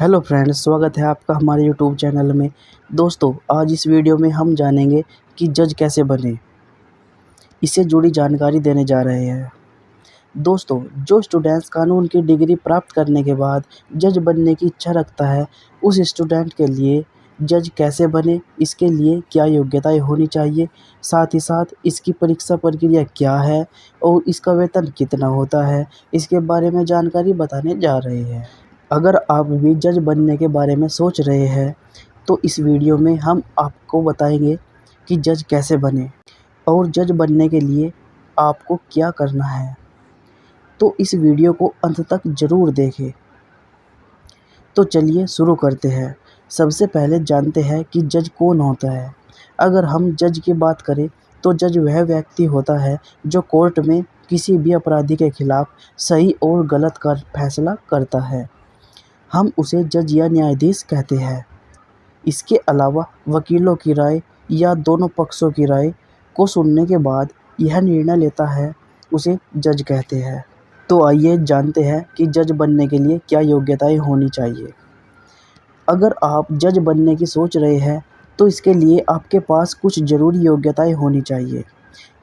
Hello friends, स्वागत है आपका हमारे यूट्यूब चैनल में। दोस्तों, आज इस वीडियो में हम जानेंगे कि जज कैसे बने, इससे जुड़ी जानकारी देने जा रहे हैं। दोस्तों, जो स्टूडेंट्स कानून की डिग्री प्राप्त करने के बाद जज बनने की इच्छा रखता है, उस स्टूडेंट के लिए जज कैसे बने, इसके लिए क्या योग्यताएं होनी चाहिए, साथ ही साथ इसकी परीक्षा प्रक्रिया क्या है और इसका वेतन कितना होता है, इसके बारे में जानकारी बताने जा रहे हैं। अगर आप भी जज बनने के बारे में सोच रहे हैं, तो इस वीडियो में हम आपको बताएंगे कि जज कैसे बने और जज बनने के लिए आपको क्या करना है। तो इस वीडियो को अंत तक ज़रूर देखें। तो चलिए शुरू करते हैं। सबसे पहले जानते हैं कि जज कौन होता है। अगर हम जज की बात करें, तो जज वह व्यक्ति होता है जो कोर्ट में किसी भी अपराधी के खिलाफ सही और गलत का फैसला करता है। हम उसे जज या न्यायाधीश कहते हैं। इसके अलावा वकीलों की राय या दोनों पक्षों की राय को सुनने के बाद यह निर्णय लेता है, उसे जज कहते हैं। तो आइए जानते हैं कि जज बनने के लिए क्या योग्यताएं होनी चाहिए। अगर आप जज बनने की सोच रहे हैं, तो इसके लिए आपके पास कुछ ज़रूरी योग्यताएं होनी चाहिए।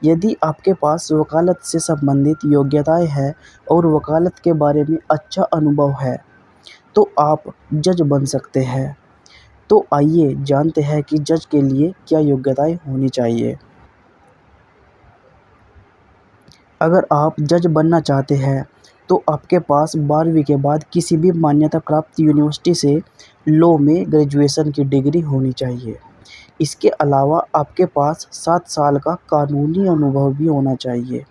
यदि आपके पास वकालत से संबंधित योग्यताएं हैं और वकालत के बारे में अच्छा अनुभव है, तो आप जज बन सकते हैं। तो आइए जानते हैं कि जज के लिए क्या योग्यताएं होनी चाहिए। अगर आप जज बनना चाहते हैं, तो आपके पास 12वीं के बाद किसी भी मान्यता प्राप्त यूनिवर्सिटी से लॉ में ग्रेजुएशन की डिग्री होनी चाहिए। इसके अलावा आपके पास 7 साल का कानूनी अनुभव भी होना चाहिए।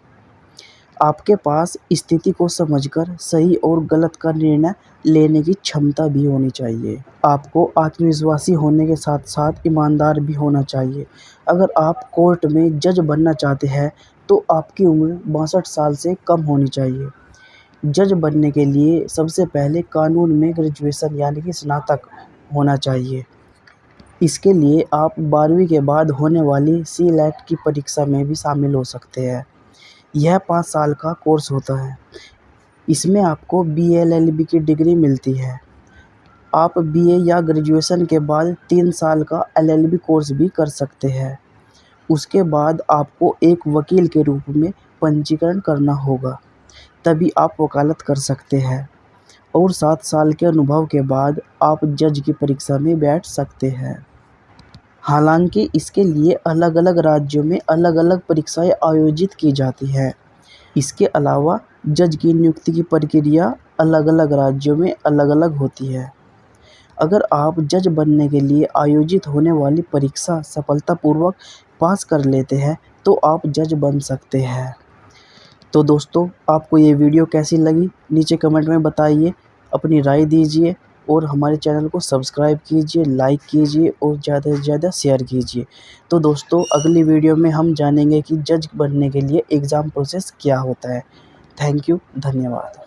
आपके पास स्थिति को समझकर सही और गलत का निर्णय लेने की क्षमता भी होनी चाहिए। आपको आत्मविश्वासी होने के साथ साथ ईमानदार भी होना चाहिए। अगर आप कोर्ट में जज बनना चाहते हैं, तो आपकी उम्र 62 साल से कम होनी चाहिए। जज बनने के लिए सबसे पहले कानून में ग्रेजुएशन यानी कि स्नातक होना चाहिए। इसके लिए आप 12वीं के बाद होने वाली CLAT की परीक्षा में भी शामिल हो सकते हैं। यह 5 साल का कोर्स होता है। इसमें आपको BA LLB की डिग्री मिलती है। आप BA या ग्रेजुएशन के बाद 3 साल का LLB कोर्स भी कर सकते हैं। उसके बाद आपको एक वकील के रूप में पंजीकरण करना होगा, तभी आप वकालत कर सकते हैं। और 7 साल के अनुभव के बाद आप जज की परीक्षा में बैठ सकते हैं। हालांकि इसके लिए अलग अलग राज्यों में अलग अलग परीक्षाएं आयोजित की जाती हैं। इसके अलावा जज की नियुक्ति की प्रक्रिया अलग अलग राज्यों में अलग अलग होती है। अगर आप जज बनने के लिए आयोजित होने वाली परीक्षा सफलतापूर्वक पास कर लेते हैं, तो आप जज बन सकते हैं। तो दोस्तों, आपको ये वीडियो कैसी लगी, नीचे कमेंट में बताइए, अपनी राय दीजिए और हमारे चैनल को सब्सक्राइब कीजिए, लाइक कीजिए और ज़्यादा से ज़्यादा शेयर कीजिए। तो दोस्तों, अगली वीडियो में हम जानेंगे कि जज बनने के लिए एग्ज़ाम प्रोसेस क्या होता है। थैंक यू, धन्यवाद।